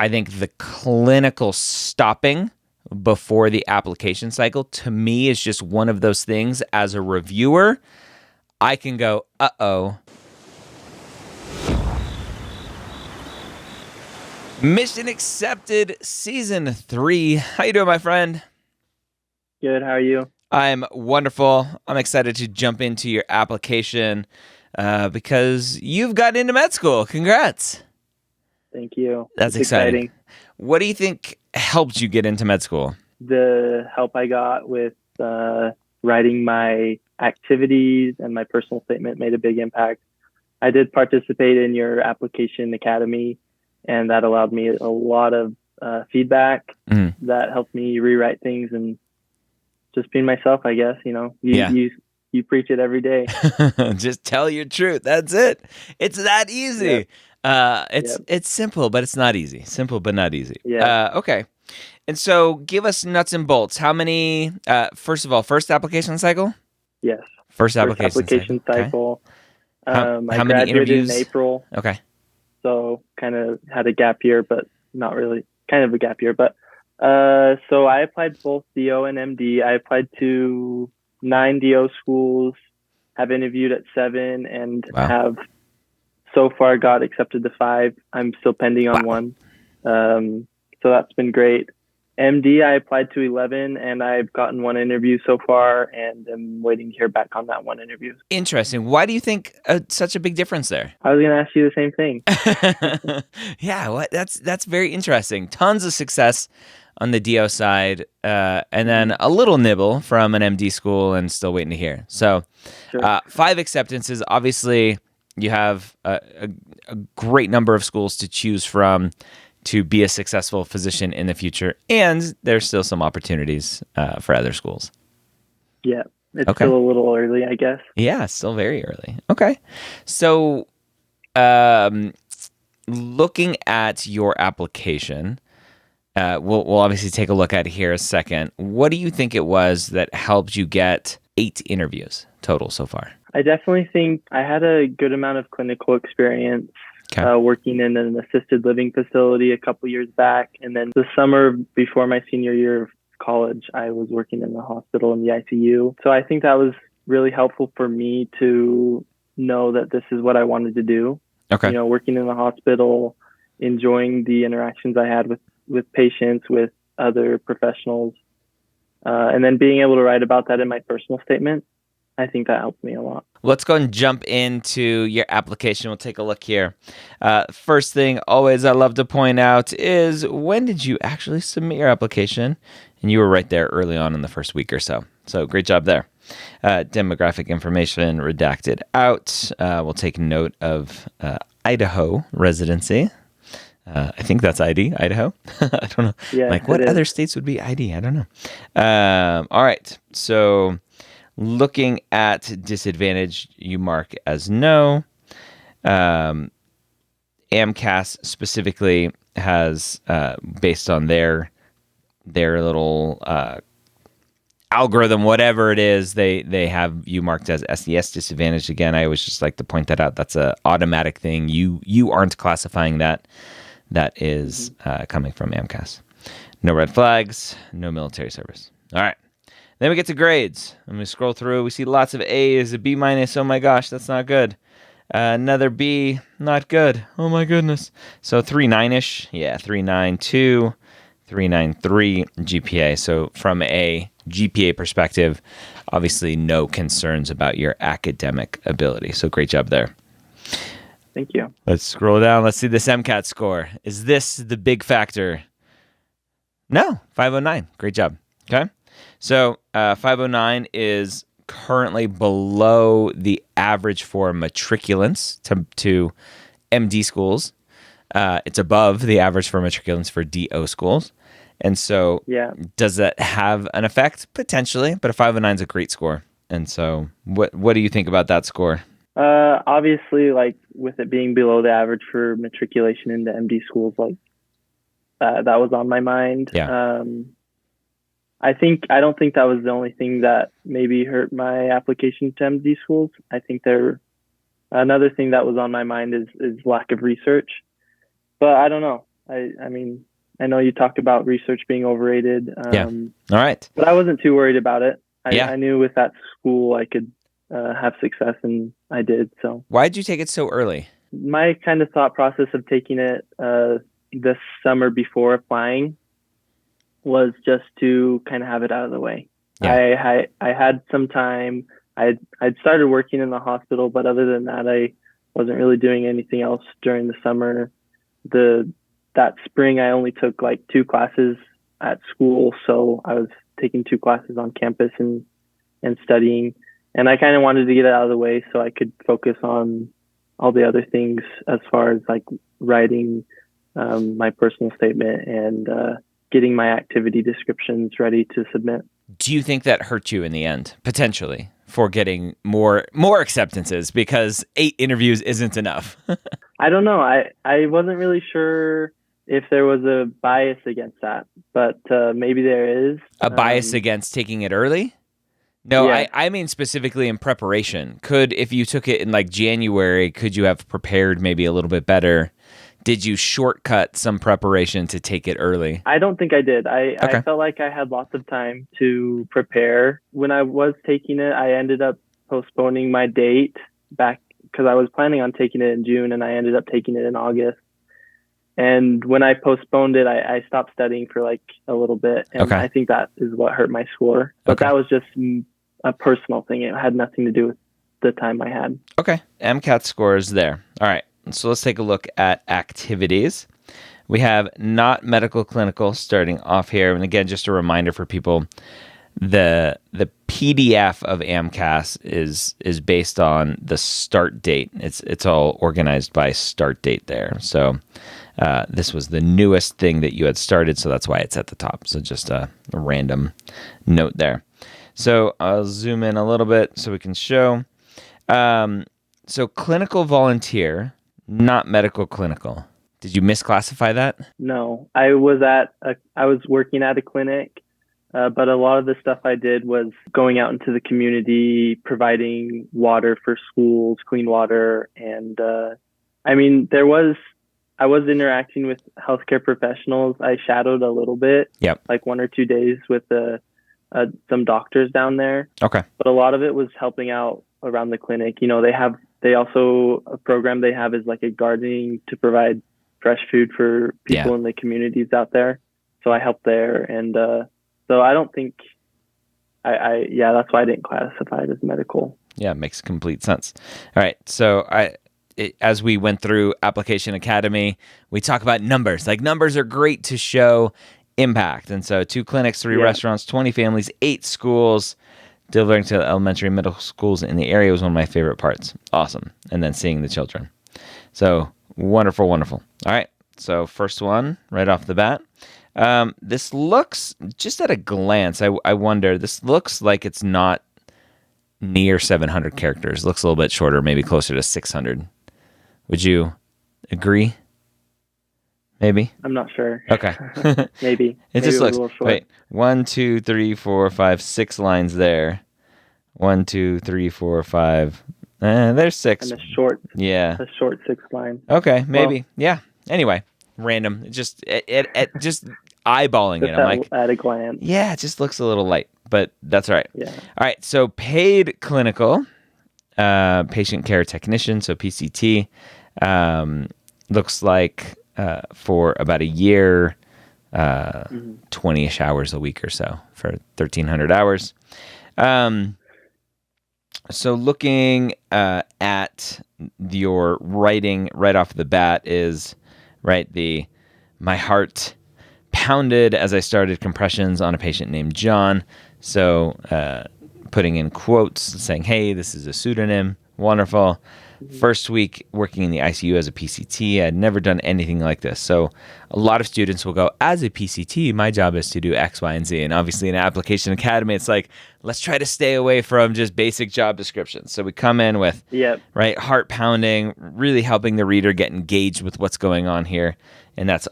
I think the clinical stopping before the application cycle to me is just one of those things as a reviewer. I can go, uh-oh. Mission accepted, season 3. How you doing, my friend? Good. How are you? I'm wonderful. I'm excited to jump into your application because you've got into med school. Congrats. Thank you. That's It's exciting. exciting. What do you think helped you get into med school? The help I got with writing my activities and my personal statement made a big impact. I did participate in your application academy, and that allowed me a lot of feedback that helped me rewrite things and just being myself, I guess. You preach it every day. Just tell your truth. That's it. It's that easy. Yep. It's simple, but it's not easy. Simple, but not easy. Yeah. Okay. And so give us nuts and bolts. How many, first of all, first application cycle? Yes. First application cycle. How I many graduated interviews? in April. Okay. So kind of had a gap year, but not really. Kind of a gap year. But so I applied both DO and MD. I applied to 9 DO schools, have interviewed at 7, and have so far got accepted to 5. I'm still pending on one. So that's been great. MD, I applied to 11, and I've gotten 1 interview so far, and I'm waiting to hear back on that 1 interview. Interesting. Why do you think such a big difference there? I was going to ask you the same thing. Yeah, that's very interesting. Tons of success on the DO side, and then a little nibble from an MD school and still waiting to hear. So Sure. 5 acceptances. Obviously, you have a great number of schools to choose from to be a successful physician in the future, and there's still some opportunities for other schools. Yeah, it's still a little early, I guess. Yeah, still very early. Okay. So looking at your application, we'll obviously take a look at it here a second. What do you think it was that helped you get 8 interviews total so far? I definitely think I had a good amount of clinical experience working in an assisted living facility a couple years back. And then the summer before my senior year of college, I was working in the hospital in the ICU. So I think that was really helpful for me to know that this is what I wanted to do. Okay. Working in the hospital, enjoying the interactions I had with patients, with other professionals, and then being able to write about that in my personal statement. I think that helped me a lot. Let's go and jump into your application. We'll take a look here. First thing, always I love to point out is when did you actually submit your application? And you were right there early on in the first week or so. So great job there. Demographic information redacted out. We'll take note of Idaho residency. I think that's Idaho. I don't know. Yeah, what other states would be ID? I don't know. All right. So looking at disadvantage, you mark as no. AMCAS specifically has, based on their little algorithm, whatever it is, they have you marked as SES disadvantage. Again, I always just like to point that out. That's an automatic thing. You aren't classifying that. That is coming from AMCAS. No red flags, no military service. All right. Then we get to grades. I'm going to scroll through. We see lots of A's, a B minus. Oh my gosh, that's not good. Another B, not good. Oh my goodness. So 3.9-ish. Yeah, 3.92, 3.93 GPA. So from a GPA perspective, obviously no concerns about your academic ability. So great job there. Thank you. Let's scroll down. Let's see this MCAT score. Is this the big factor? No, 509. Great job. Okay. So 509 is currently below the average for matriculants to MD schools. It's above the average for matriculants for DO schools. And so does that have an effect? Potentially, but a 509 is a great score. And so what do you think about that score? Obviously, with it being below the average for matriculation into MD schools, that was on my mind. Yeah. I don't think that was the only thing that maybe hurt my application to MD schools. I think another thing that was on my mind is lack of research. But I don't know. I mean, I know you talk about research being overrated, Yeah. All right. but I wasn't too worried about it. Yeah. I knew with that school I could have success, and I did. So Why'd you take it so early? my kind of thought process of taking it this summer before applying was just to kind of have it out of the way. Yeah. I had some time. I'd started working in the hospital, but other than that, I wasn't really doing anything else during the summer. That spring, I only took like 2 classes at school, so I was taking 2 classes on campus and studying. And I kind of wanted to get it out of the way so I could focus on all the other things as far as like writing my personal statement and getting my activity descriptions ready to submit. Do you think that hurt you in the end, potentially, for getting more acceptances because 8 interviews isn't enough? I don't know. I wasn't really sure if there was a bias against that, but maybe there is. A bias against taking it early? No, Yeah. I mean specifically in preparation. If you took it in like January, could you have prepared maybe a little bit better? Did you shortcut some preparation to take it early? I don't think I did. Okay. I felt like I had lots of time to prepare. When I was taking it, I ended up postponing my date back because I was planning on taking it in June, and I ended up taking it in August. And when I postponed it, I stopped studying for like a little bit. And Okay. I think that is what hurt my score. But Okay. that was just a personal thing. It had nothing to do with the time I had. Okay. MCAT score is there. All right. So let's take a look at activities. We have not medical clinical starting off here. And again, just a reminder for people, the PDF of AMCAS is based on the start date. It's all organized by start date there. So this was the newest thing that you had started, so that's why it's at the top. So just a random note there. So I'll zoom in a little bit so we can show. So clinical volunteer, not medical clinical. Did you misclassify that? No, I was working at a clinic, but a lot of the stuff I did was going out into the community, providing water for schools, clean water, and I mean, I was interacting with healthcare professionals. I shadowed a little bit, Yep. like 1 or 2 days with some doctors down there. Okay. But a lot of it was helping out around the clinic. You know, they also a program they have is like a gardening to provide fresh food for people in the communities out there. So I helped there, and so I don't think that's why I didn't classify it as medical. Yeah, makes complete sense. All right, so as we went through Application Academy, we talk about numbers. Like numbers are great to show impact, and so 2 clinics, 3 restaurants, 20 families, 8 schools. Delivering to elementary and middle schools in the area was one of my favorite parts. Awesome. And then seeing the children. So wonderful, wonderful. All right. So first one right off the bat. This looks, just at a glance, I wonder, this looks like it's not near 700 characters. It looks a little bit shorter, maybe closer to 600. Would you agree? Maybe? I'm not sure. Okay. Maybe. It Maybe just was looks, a little short. wait, 1, 2, 3, 4, 5, 6 lines there. 1, 2, 3, 4, 5. There's 6. And a short 6 line. Okay, maybe. Well, yeah. Anyway, random. It just eyeballing it. I'm like, at a glance. Yeah, it just looks a little light, but that's all right. Yeah. All right. So paid clinical, patient care technician. So PCT, looks like for about a year, 20-ish hours a week or so for 1,300 hours. So looking at your writing right off the bat is, right, my heart pounded as I started compressions on a patient named John. So putting in quotes saying, hey, this is a pseudonym. Wonderful. First week working in the ICU as a PCT, I'd never done anything like this. So a lot of students will go, as a PCT, my job is to do X, Y, and Z. And obviously in Application Academy, it's like, let's try to stay away from just basic job descriptions. So we come in with, right, heart pounding, really helping the reader get engaged with what's going on here. And that's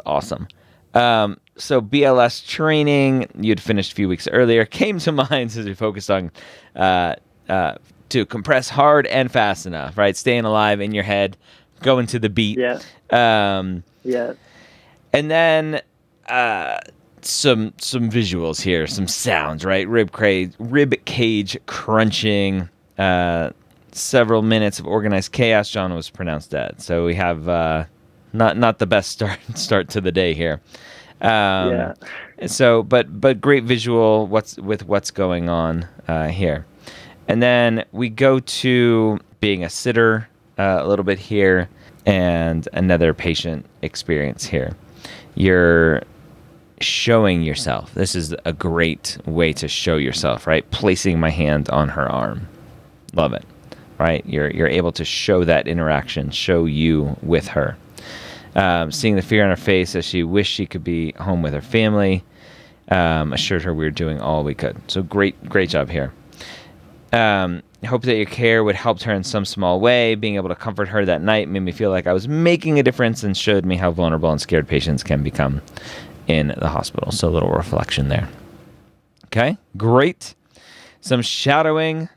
awesome. So BLS training, you'd finished a few weeks earlier, came to mind as we focused on to compress hard and fast enough, right? Staying alive in your head, going to the beat. Yeah. And then some visuals here, some sounds, right? Rib cage crunching. Several minutes of organized chaos. John was pronounced dead. So we have not the best start to the day here. Yeah. So, but great visual. What's going on here, and then we go to being a sitter a little bit here, and another patient experience here. You're showing yourself. This is a great way to show yourself, right? Placing my hand on her arm. Love it, right? You're able to show that interaction, show you with her. Seeing the fear on her face as she wished she could be home with her family, assured her we were doing all we could. So great job here. Hope that your care would help her in some small way. Being able to comfort her that night made me feel like I was making a difference and showed me how vulnerable and scared patients can become in the hospital. So a little reflection there. Okay, great. Some shadowing.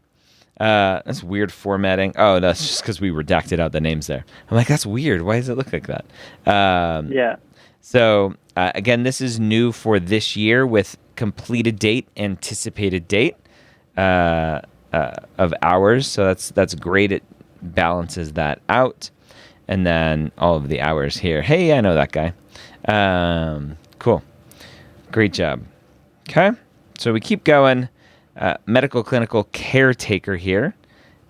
That's weird formatting. Oh, that's just because we redacted out the names there. I'm like, that's weird. Why does it look like that? Yeah. So again, this is new for this year with completed date, anticipated date of hours. So that's great. It balances that out, and then all of the hours here. Hey, I know that guy. Cool. Great job. Okay. So we keep going. Medical clinical caretaker here,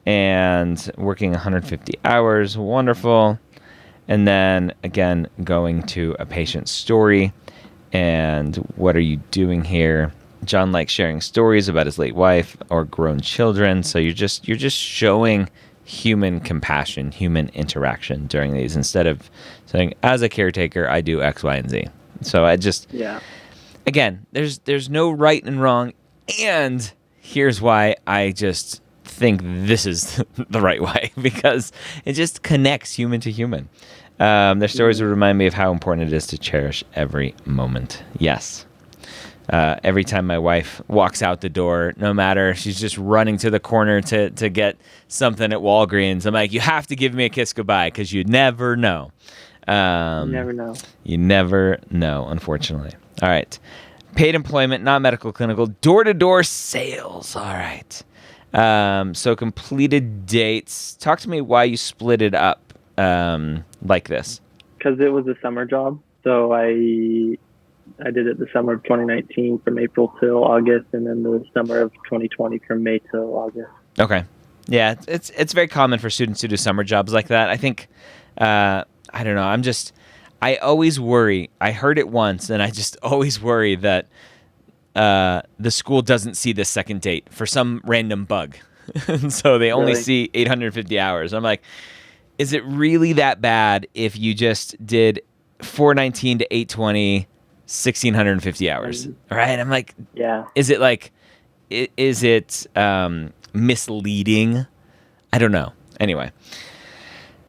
and working 150 hours. Wonderful. And then again, going to a patient's story. And what are you doing here? John likes sharing stories about his late wife or grown children. So you're just showing human compassion, human interaction during these, instead of saying, as a caretaker, I do X, Y, and Z. So again, there's no right and wrong. And here's why I just think this is the right way, because it just connects human to human. Their stories would remind me of how important it is to cherish every moment. Yes. Every time my wife walks out the door, no matter, she's just running to the corner to get something at Walgreens, I'm like, you have to give me a kiss goodbye, because you never know. You never know. You never know, unfortunately. All right. Paid employment, not medical clinical, door-to-door sales. All right. So completed dates. Talk to me why you split it up like this. Because it was a summer job. So I did it the summer of 2019 from April till August, and then the summer of 2020 from May till August. Okay. Yeah, it's very common for students to do summer jobs like that. I think, I don't know, I always worry. I heard it once, and I just always worry that the school doesn't see this second date for some random bug. And so they only see 850 hours. I'm like, is it really that bad if you just did 419 to 820, 1,650 hours? Right? I'm like, yeah. Is it misleading? I don't know. Anyway.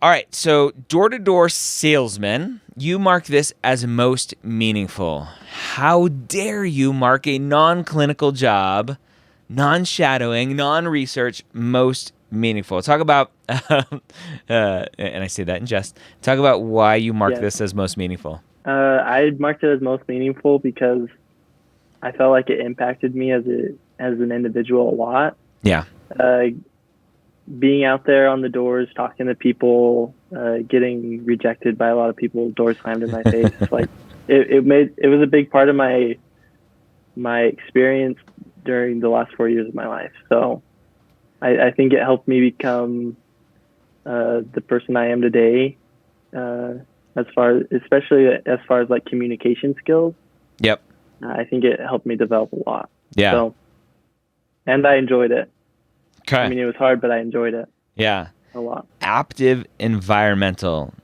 All right, so door-to-door salesman, you mark this as most meaningful. How dare you mark a non-clinical job, non-shadowing, non-research, most meaningful? Talk about, and I say that in jest, talk about why you mark this as most meaningful. I marked it as most meaningful because I felt like it impacted me as an individual a lot. Yeah. Being out there on the doors, talking to people, getting rejected by a lot of people, doors slammed in my face. Like it was a big part of my experience during the last 4 years of my life. So I think it helped me become the person I am today, especially as far as like communication skills. Yep. I think it helped me develop a lot. Yeah. So, and I enjoyed it. Okay. I mean, it was hard, but I enjoyed it. Yeah. A lot. Aptive Environmental.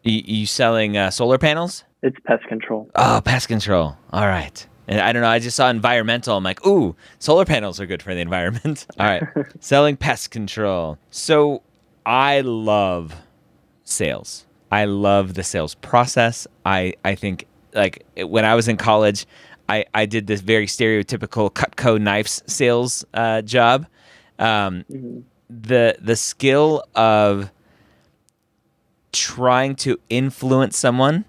You selling solar panels? It's pest control. Oh, pest control. All right. And I don't know. I just saw environmental. I'm like, ooh, solar panels are good for the environment. All right. Selling pest control. So I love sales. I love the sales process. I think like when I was in college, I did this very stereotypical Cutco knives sales job. The skill of trying to influence someone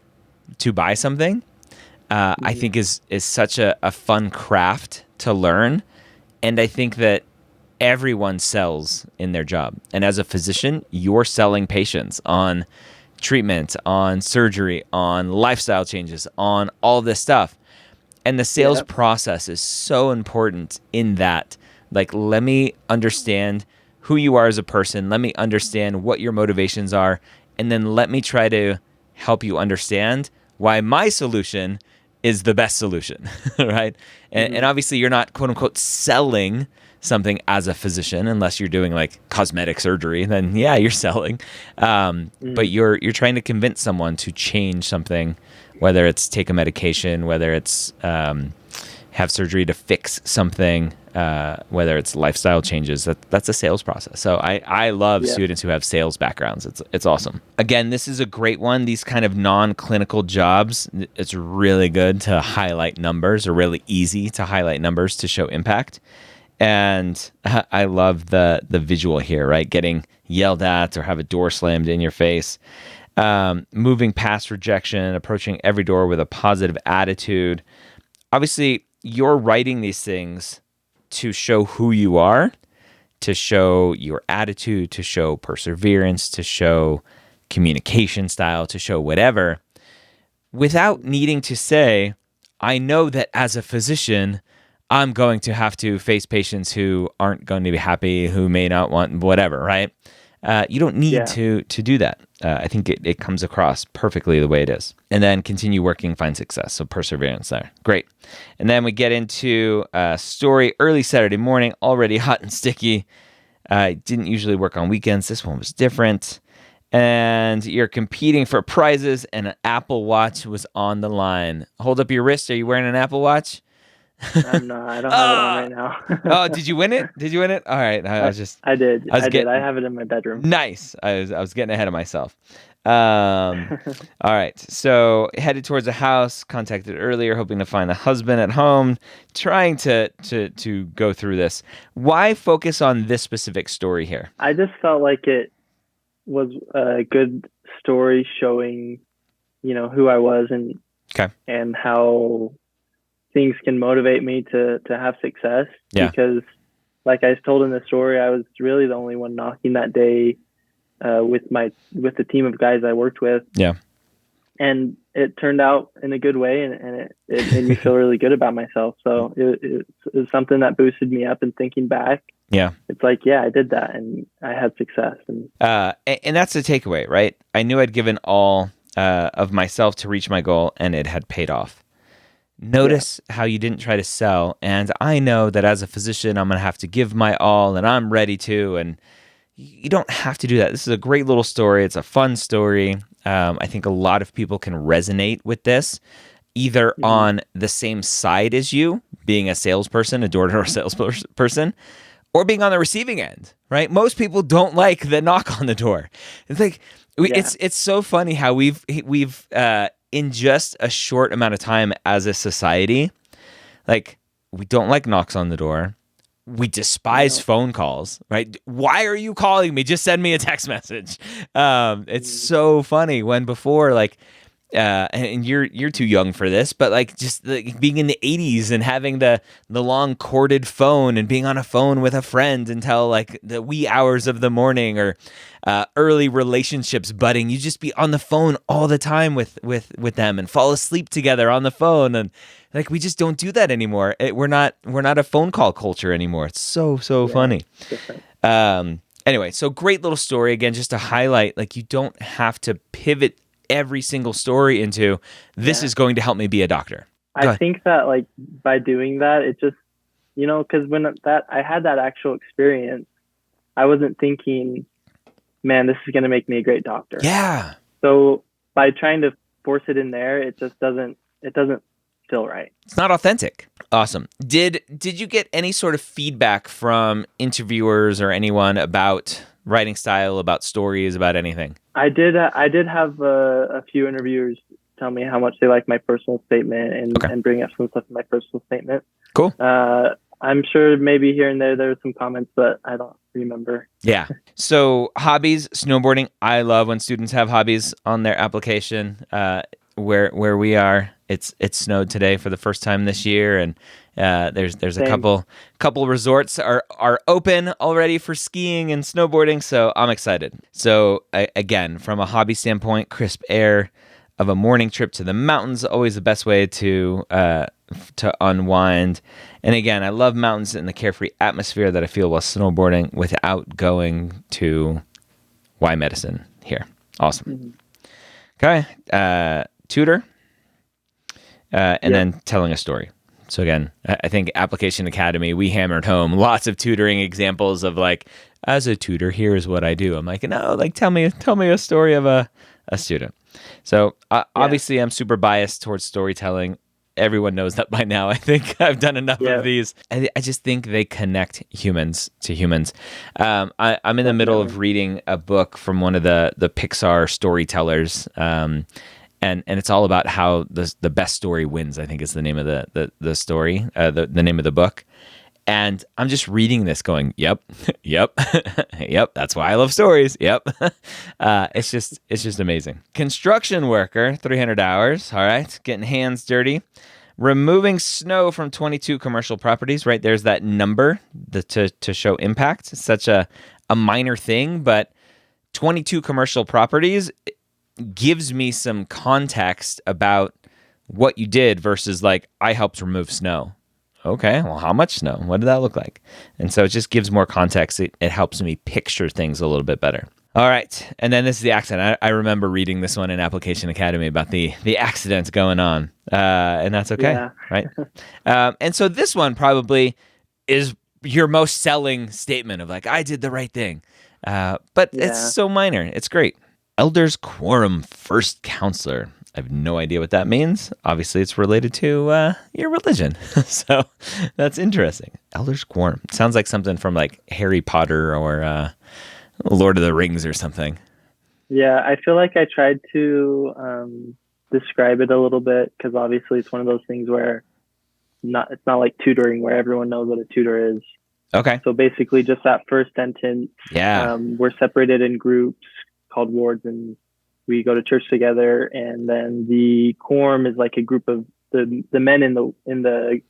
to buy something, I think is such a fun craft to learn. And I think that everyone sells in their job. And as a physician, you're selling patients on treatment, on surgery, on lifestyle changes, on all this stuff. And the sales process is so important in that. Like, let me understand who you are as a person. Let me understand what your motivations are. And then let me try to help you understand why my solution is the best solution, right? And obviously, you're not, quote unquote, selling something as a physician unless you're doing like cosmetic surgery. Then, yeah, you're selling. But you're trying to convince someone to change something, whether it's take a medication, whether it's have surgery to fix something, whether it's lifestyle changes. That's a sales process. So I love students who have sales backgrounds. It's awesome. Again, this is a great one. These kind of non-clinical jobs, it's really good to highlight numbers, or really easy to highlight numbers to show impact. And I love the visual here, right? Getting yelled at or have a door slammed in your face. Moving past rejection, approaching every door with a positive attitude. Obviously, you're writing these things to show who you are, to show your attitude, to show perseverance, to show communication style, to show whatever, without needing to say, I know that as a physician, I'm going to have to face patients who aren't going to be happy, who may not want whatever, right? You don't need to do that. I think it comes across perfectly the way it is. And then continue working, find success. So perseverance there. Great. And then we get into story early Saturday morning, already hot and sticky. Didn't usually work on weekends. This one was different. And you're competing for prizes, and an Apple Watch was on the line. Hold up your wrist. Are you wearing an Apple Watch? I'm not. I don't have it on right now. Oh, did you win it? Did you win it? All right. I did. I have it in my bedroom. Nice. I was getting ahead of myself. All right. So headed towards a house, contacted earlier, hoping to find the husband at home, trying to go through this. Why focus on this specific story here? I just felt like it was a good story showing, who I was and how things can motivate me to have success. Yeah. Because like I told in the story, I was really the only one knocking that day with the team of guys I worked with. Yeah. And it turned out in a good way, and it made me feel really good about myself. So it was something that boosted me up, and thinking back, it's like, I did that and I had success. And that's the takeaway, right? I knew I'd given all of myself to reach my goal, and it had paid off. Notice how you didn't try to sell. And I know that as a physician, I'm going to have to give my all, and I'm ready to. And you don't have to do that. This is a great little story. It's a fun story. I think a lot of people can resonate with this, either on the same side as you, being a salesperson, a door-to-door salesperson, or being on the receiving end, right? Most people don't like the knock on the door. It's like, it's so funny how we've in just a short amount of time as a society, like, we don't like knocks on the door. We despise phone calls, right? Why are you calling me? Just send me a text message. It's so funny when before, like, and you're too young for this, but like just being in the 80s and having the long corded phone and being on a phone with a friend until like the wee hours of the morning, or early relationships budding. You just be on the phone all the time with them and fall asleep together on the phone. And like, we just don't do that anymore. We're not a phone call culture anymore. It's so funny. Anyway, so great little story. Again, just to highlight, like, you don't have to pivot every single story into this is going to help me be a doctor. I think that, like, by doing that, it just, because when I had that actual experience, I wasn't thinking, man, this is going to make me a great doctor. Yeah. So by trying to force it in there, it doesn't feel right. It's not authentic. Awesome. Did you get any sort of feedback from interviewers or anyone about writing style, about stories, about anything? I did have a few interviewers tell me how much they like my personal statement and bring up some stuff in my personal statement. Cool. I'm sure maybe here and there were some comments, but I don't remember. Yeah. So hobbies, snowboarding. I love when students have hobbies on their application. where we are, it's snowed today for the first time this year, and there's a Same. couple resorts are open already for skiing and snowboarding, so I'm excited. So again, from a hobby standpoint, crisp air of a morning trip to the mountains always the best way to unwind. And again, I love mountains and the carefree atmosphere that I feel while snowboarding without going to Y Medicine here. Awesome. Mm-hmm. Okay. Tutor, and Yep. then telling a story. So again, I think Application Academy, we hammered home lots of tutoring examples of like, as a tutor, here's what I do. I'm like, no, like tell me a story of a student. So Yeah. obviously, I'm super biased towards storytelling. Everyone knows that by now. I think I've done enough of Yep. these. I just think they connect humans to humans. I'm in the middle of Definitely. reading a book from one of the Pixar storytellers, and it's all about how the best story wins. I think is the name of the story, the name of the book. And I'm just reading this going, yep, yep, yep. That's why I love stories. Yep. It's just amazing. Construction worker, 300 hours. All right. Getting hands dirty. Removing snow from 22 commercial properties, right? There's that number to show impact. It's such a minor thing, but 22 commercial properties gives me some context about what you did versus like, I helped remove snow. Okay, well, how much snow? What did that look like? And so it just gives more context. It helps me picture things a little bit better. All right, and then this is the accident. I remember reading this one in Application Academy about the accident going on, and that's okay, Yeah. right? And so this one probably is your most selling statement of like, I did the right thing. But it's Yeah. so minor. It's great. Elders Quorum First Counselor. I have no idea what that means. Obviously, it's related to your religion. So that's interesting. Elders Quorum. Sounds like something from like Harry Potter or Lord of the Rings or something. Yeah. I feel like I tried to describe it a little bit because obviously it's one of those things where it's not like tutoring where everyone knows what a tutor is. Okay. So basically, just that first sentence, Yeah. we're separated in groups called wards, and we go to church together. And then the quorum is like a group of the men in the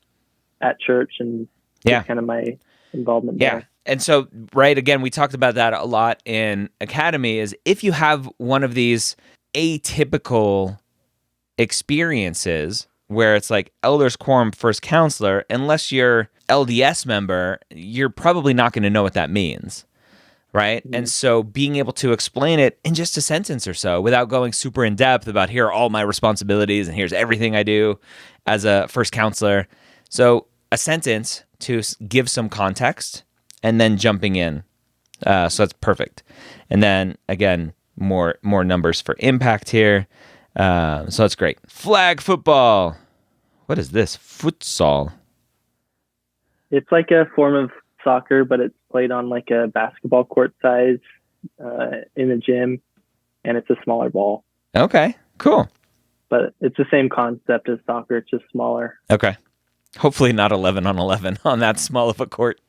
at church, and Yeah. just kind of my involvement Yeah. there. And so, right, again, we talked about that a lot in Academy is if you have one of these atypical experiences where it's like elders quorum first counselor, unless you're LDS member, you're probably not going to know what that means. Right. Mhm. And so being able to explain it in just a sentence or so without going super in depth about here are all my responsibilities and here's everything I do as a first counselor. So a sentence to give some context and then jumping in. So that's perfect. And then again, more numbers for impact here. So that's great. Flag football. What is this? Futsal. It's like a form of soccer, but it's played on like a basketball court size in a gym, and it's a smaller ball. Okay, cool. But it's the same concept as soccer. It's just smaller. Okay. Hopefully not 11 on 11 on that small of a court.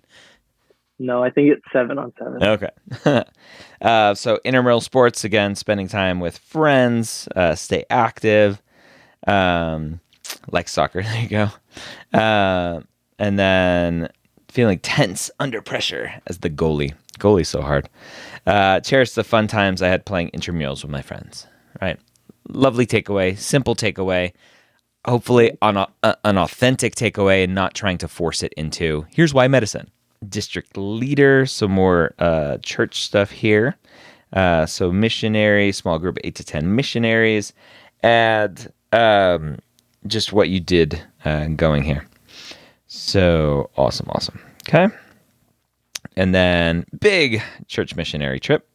No, I think it's 7-on-7. Okay. So intramural sports, again, spending time with friends, stay active, like soccer. There you go. And then feeling tense under pressure as the goalie. Goalie's so hard. Cherish the fun times I had playing intramurals with my friends. Right. Lovely takeaway, simple takeaway. Hopefully an authentic takeaway and not trying to force it into, here's why medicine. District leader, some more church stuff here. So missionary, small group, 8 to 10 missionaries. And just what you did going here. So awesome. Okay. And then big church missionary trip.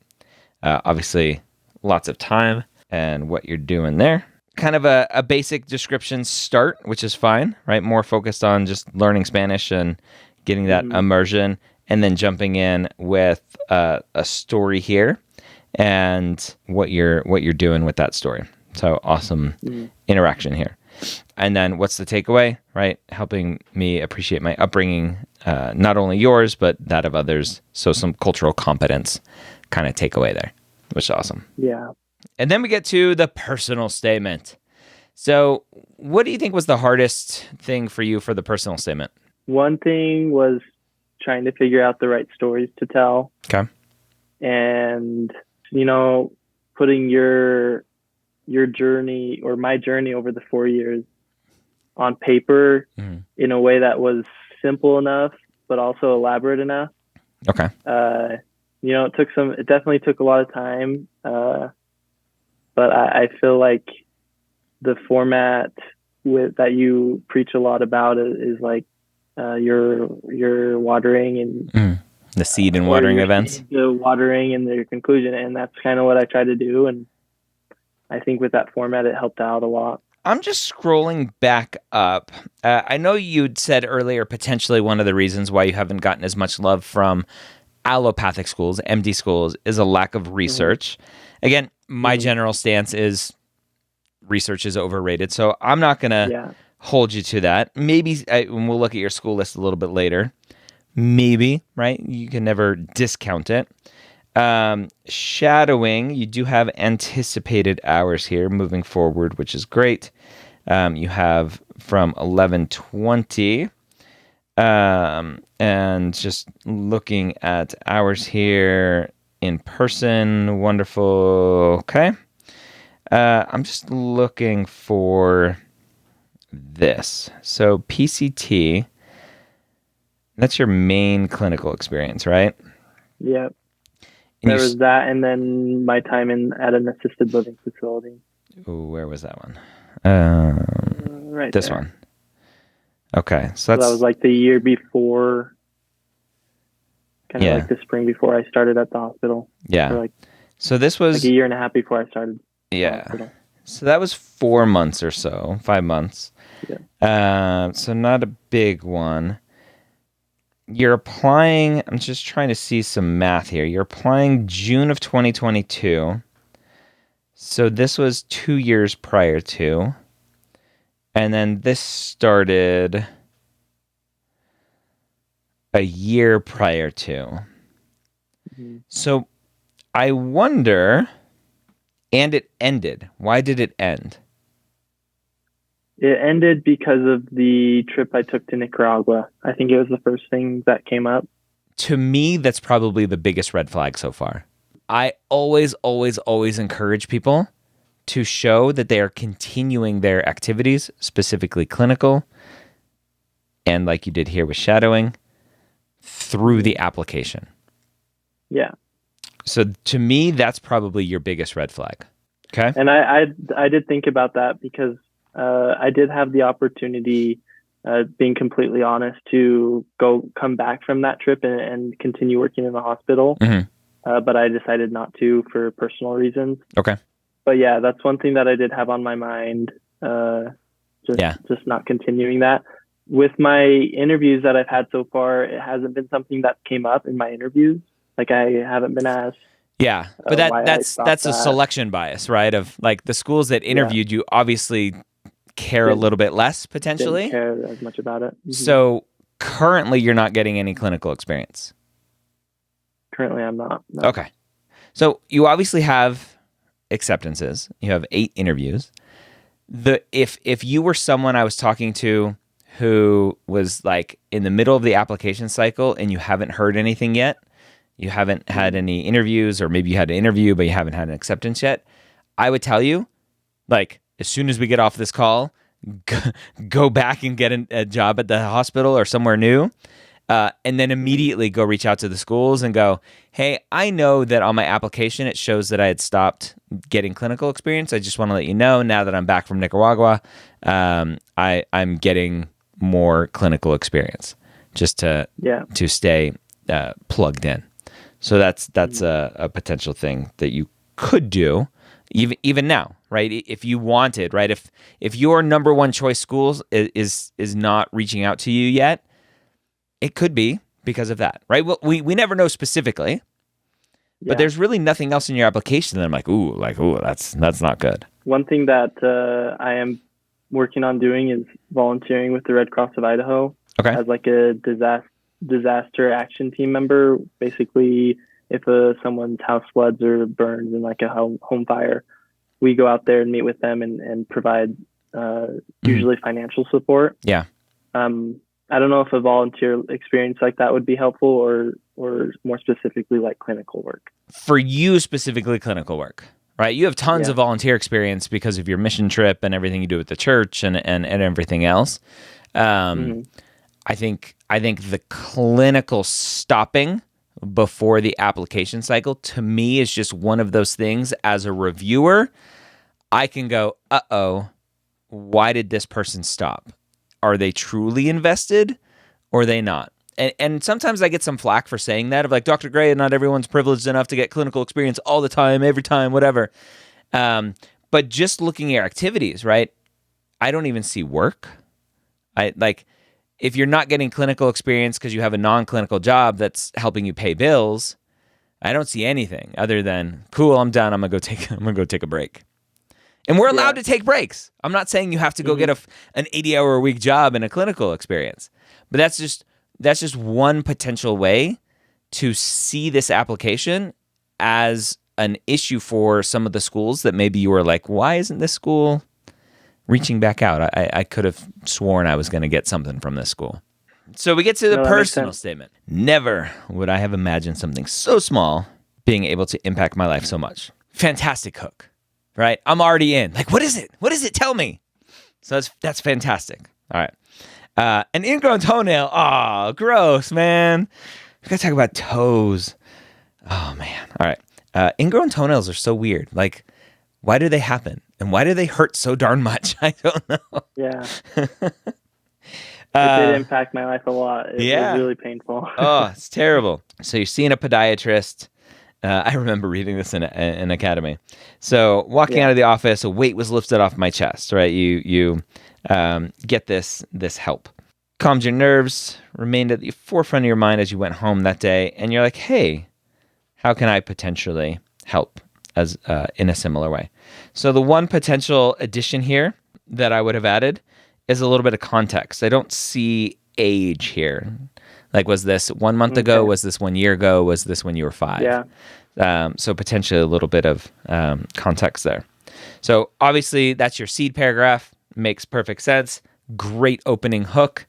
Obviously, lots of time and what you're doing there. Kind of a basic description start, which is fine, right? More focused on just learning Spanish and getting that immersion, and then jumping in with a story here and what you're doing with that story. So awesome interaction here. And then what's the takeaway, right? Helping me appreciate my upbringing, not only yours, but that of others. So some cultural competence kind of takeaway there, which is awesome. Yeah. And then we get to the personal statement. So, what do you think was the hardest thing for you for the personal statement? One thing was trying to figure out the right stories to tell, Okay. and you know, putting your journey or my journey over the 4 years on paper Mhm. in a way that was simple enough but also elaborate enough. Okay. It definitely took a lot of time, but I feel like the format that you preach a lot about is like your watering and Mhm. The seed and or watering your events. seed, the watering and your conclusion, and that's kind of what I try to do. And I think with that format, it helped out a lot. I'm just scrolling back up. I know you'd said earlier potentially one of the reasons why you haven't gotten as much love from allopathic schools, MD schools, is a lack of Mm-hmm. research. Again, my Mm-hmm. general stance is research is overrated. So I'm not going to Yeah. hold you to that. Maybe we'll look at your school list a little bit later. Maybe, right? You can never discount it. Shadowing, you do have anticipated hours here moving forward, which is great. You have from 11:20. And just looking at hours here in person, wonderful. Okay. I'm just looking for this. So PCT, that's your main clinical experience, right? Yeah. And There was that, and then my time at an assisted living facility. where was that one? Right This there. one. Okay, so So that was that's like the year before, kind of yeah, like the spring before I started at the hospital, or yeah. So this like a was year and a half before I started the yeah. hospital. So that was 4 months or so, 5 months. Yeah. So not a big one. You're applying. I'm just trying to see some math here. You're applying June of 2022. So this was 2 years prior to. And then this started a year prior to. Mm-hmm. So I wonder, and it ended. Why did it end? It ended because of the trip I took to Nicaragua. I think it was the first thing that came up. To me, that's probably the biggest red flag so far. I always, always, always encourage people to show that they are continuing their activities, specifically clinical, and like you did here with shadowing, through the application. Yeah. So to me, that's probably your biggest red flag. Okay. And I did think about that because I did have the opportunity, being completely honest, to come back from that trip and continue working in the hospital. Mm-hmm. But I decided not to for personal reasons. Okay. But yeah, that's one thing that I did have on my mind. Yeah. Just not continuing that. With my interviews that I've had so far, it hasn't been something that came up in my interviews. Like I haven't been asked Yeah. But why I stopped that's a that. selection bias, right? Of like the schools that Yeah, interviewed you obviously care a didn't little bit less didn't potentially. care as much about it. Mm-hmm. So currently you're not getting any clinical experience. Currently, I'm not. No. Okay. So you obviously have acceptances. You have 8 interviews. If you were someone I was talking to who was like in the middle of the application cycle and you haven't heard anything yet, you haven't had any interviews, or maybe you had an interview but you haven't had an acceptance yet, I would tell you, like, as soon as we get off this call, go back and get a job at the hospital or somewhere new. And then immediately go reach out to the schools and go, hey, I know that on my application it shows that I had stopped getting clinical experience. I just want to let you know now that I'm back from Nicaragua, I'm getting more clinical experience just to Yeah. stay plugged in. So that's a potential thing that you could do even now, right? If you wanted, right? If your number one choice schools is not reaching out to you yet, it could be because of that, right? Well, we never know specifically, but Yeah. there's really nothing else in your application that I'm like, ooh, that's not good. One thing that I am working on doing is volunteering with the Red Cross of Idaho Okay. as like a disaster action team member. Basically, if someone's house floods or burns in like a home fire, we go out there and meet with them and provide usually financial support. Yeah. I don't know if a volunteer experience like that would be helpful, or more specifically like clinical work. For you specifically, clinical work, right? You have tons Yeah. of volunteer experience because of your mission trip and everything you do with the church and everything else. Mhm. I think the clinical stopping before the application cycle to me is just one of those things. As a reviewer, I can go, uh-oh, why did this person stop? Are they truly invested or are they not? And sometimes I get some flack for saying that, of like, Dr. Gray, not everyone's privileged enough to get clinical experience all the time, every time, whatever. But just looking at your activities, right? I don't even see work. I like, if you're not getting clinical experience because you have a non-clinical job that's helping you pay bills, I don't see anything other than, cool, I'm done. I'm gonna go take a break. And we're allowed to take breaks. I'm not saying you have to go get an 80-hour a week job in a clinical experience, but that's just one potential way to see this application as an issue for some of the schools that maybe you were like, why isn't this school reaching back out? I could have sworn I was going to get something from this school. So we get to the personal statement. Never would I have imagined something so small being able to impact my life so much. Fantastic hook, right? I'm already in. Like, what is it? What is it? Tell me. So that's fantastic. All right. An ingrown toenail. Oh, gross, man. We gotta talk about toes. Oh, man. All right. Ingrown toenails are so weird. Like, why do they happen? And why do they hurt so darn much? I don't know. Yeah. It did impact my life a lot. It was really painful. Oh, it's terrible. So you're seeing a podiatrist. I remember reading this in academy. So walking out of the office, a weight was lifted off my chest, right? You get this help. Calmed your nerves, remained at the forefront of your mind as you went home that day. And you're like, hey, how can I potentially help as in a similar way? So the one potential addition here that I would have added is a little bit of context. I don't see age here. Like, was this 1 month ago? Was this 1 year ago? Was this when you were 5? Yeah. So potentially a little bit of context there. So obviously that's your seed paragraph. Makes perfect sense. Great opening hook.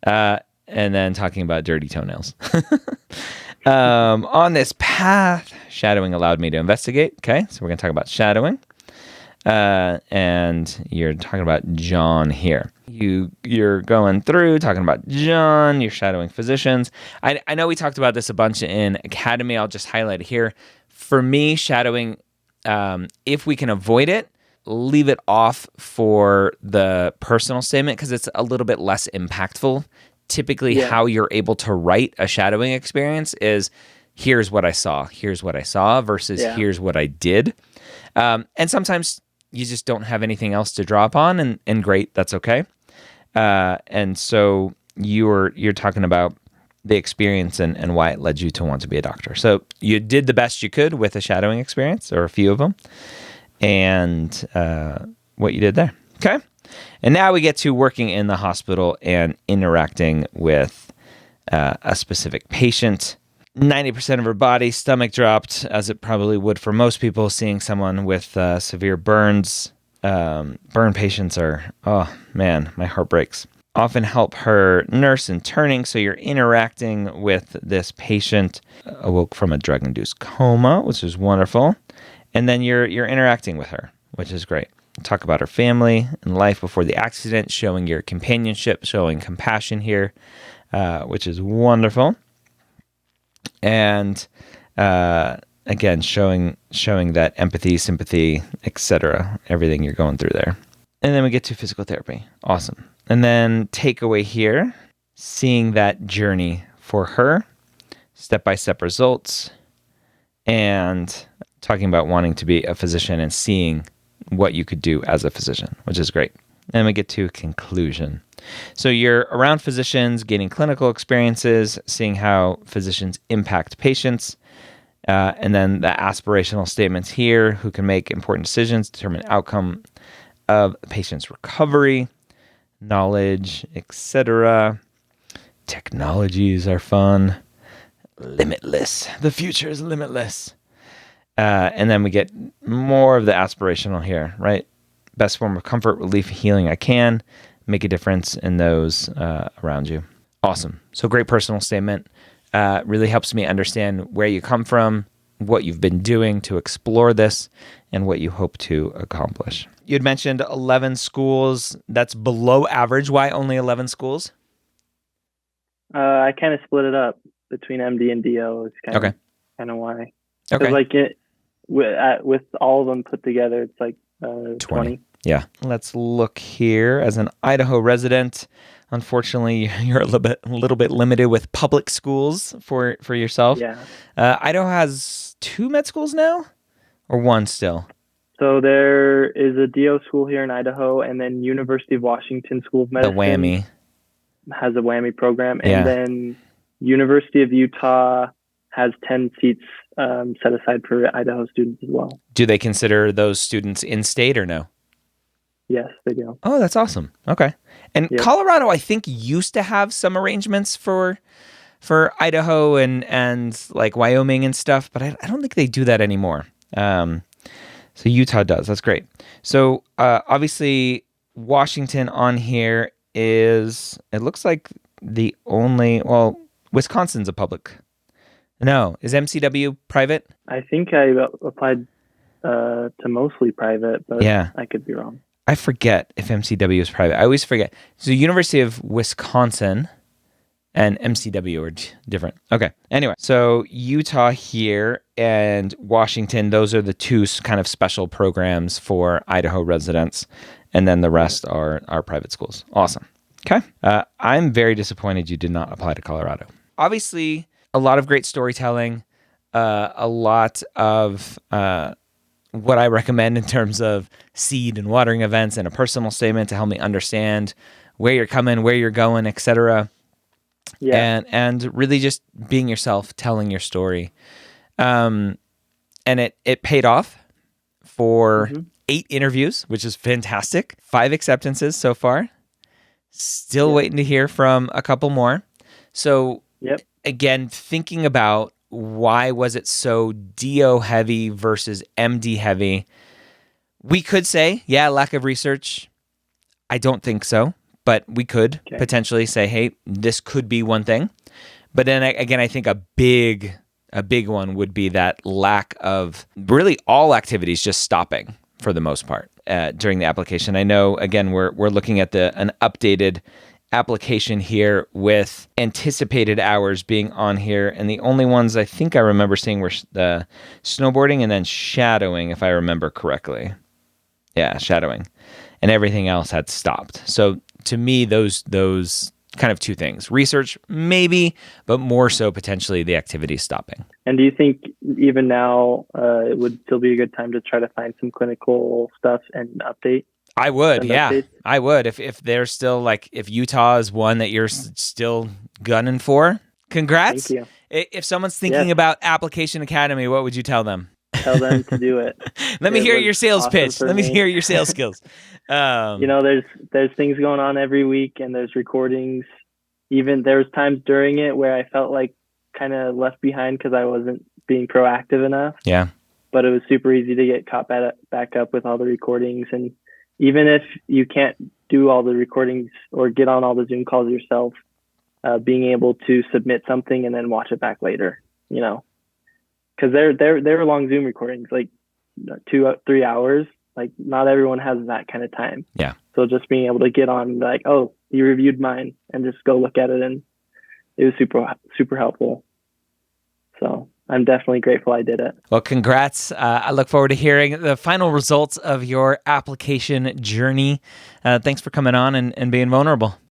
And then talking about dirty toenails. On this path, shadowing allowed me to investigate. Okay, so we're going to talk about shadowing. And you're talking about John here. You're going through talking about John. You're shadowing physicians. I know we talked about this a bunch in academy. I'll just highlight it here. For me, shadowing, if we can avoid it, leave it off for the personal statement because it's a little bit less impactful. Typically, how you're able to write a shadowing experience is, here's what I saw versus here's what I did. And sometimes you just don't have anything else to draw upon, and great, that's okay. And so you're talking about the experience and why it led you to want to be a doctor. So you did the best you could with a shadowing experience, or a few of them, and what you did there. Okay. And now we get to working in the hospital and interacting with a specific patient. 90% of her body, stomach dropped, as it probably would for most people seeing someone with severe burns. Burn patients are, oh man, my heart breaks. Often help her nurse in turning, so you're interacting with this patient. Awoke from a drug-induced coma, which is wonderful. And then you're interacting with her, which is great. Talk about her family and life before the accident, showing your companionship, showing compassion here, which is wonderful. And again, showing that empathy, sympathy, etc., everything you're going through there. And then we get to physical therapy. Awesome. And then takeaway here, seeing that journey for her, step-by-step results, and talking about wanting to be a physician and seeing what you could do as a physician, which is great. And we get to conclusion. So you're around physicians, gaining clinical experiences, seeing how physicians impact patients, and then the aspirational statements here, who can make important decisions, determine outcome of the patient's recovery, knowledge, etc. Technologies are fun. Limitless. The future is limitless. And then we get more of the aspirational here, right? best form of comfort, relief, healing I can. Make a difference in those around you. Awesome. So great personal statement. Really helps me understand where you come from, what you've been doing to explore this, and what you hope to accomplish. You had mentioned 11 schools. That's below average. Why only 11 schools? I kind of split it up between MD and DO. It's kind of why. Because like with all of them put together, it's like 20. Yeah. Let's look here. As an Idaho resident, unfortunately, you're a little bit limited with public schools for yourself. Yeah. Idaho has 2 med schools now, or 1 still? So there is a DO school here in Idaho, and then University of Washington School of Medicine. The WWAMI has a WWAMI program, and then University of Utah has 10 seats set aside for Idaho students as well. Do they consider those students in-state or no? Yes, they do. Oh, that's awesome. Okay. And Colorado, I think, used to have some arrangements for Idaho and like Wyoming and stuff, but I don't think they do that anymore. So Utah does. That's great. So obviously Washington on here is, it looks like the only, well, Wisconsin's a public. No, is MCW private? I think I applied to mostly private, but I could be wrong. I forget if MCW is private. I always forget. So University of Wisconsin and MCW are different. Okay. Anyway, so Utah here and Washington, those are the 2 kind of special programs for Idaho residents. And then the rest are private schools. Awesome. Okay. I'm very disappointed you did not apply to Colorado. Obviously, a lot of great storytelling, a lot of what I recommend in terms of seed and watering events and a personal statement to help me understand where you're coming, where you're going, etc. And really just being yourself, telling your story. And it paid off for 8 interviews, which is fantastic. 5 acceptances so far. Still waiting to hear from a couple more. So again, thinking about why was it so DO heavy versus MD heavy? We could say, lack of research. I don't think so, but we could potentially say, hey, this could be one thing. But then again, I think a big one would be that lack of really all activities just stopping for the most part during the application. I know, again, we're looking at an updated application here with anticipated hours being on here, and the only ones I think I remember seeing were the snowboarding and then shadowing, if I remember correctly. Yeah, shadowing, and everything else had stopped. So to me, those kind of 2 things: research maybe, but more so potentially the activity stopping. And do you think even now it would still be a good time to try to find some clinical stuff and update? I would, I would. If there's still, like, if Utah is one that you're still gunning for, congrats. Thank you. If someone's thinking about Application Academy, what would you tell them? Tell them to do it. Let me hear your sales pitch. Let me hear your sales skills. There's things going on every week, and there's recordings. Even there was times during it where I felt like kind of left behind because I wasn't being proactive enough. Yeah. But it was super easy to get caught back up with all the recordings. And even if you can't do all the recordings or get on all the Zoom calls yourself, being able to submit something and then watch it back later, because they're long Zoom recordings, like 2-3 hours. Like, not everyone has that kind of time. Yeah. So just being able to get on, like, oh, you reviewed mine, and just go look at it, and it was super, super helpful. So I'm definitely grateful I did it. Well, congrats. I look forward to hearing the final results of your application journey. Thanks for coming on and being vulnerable.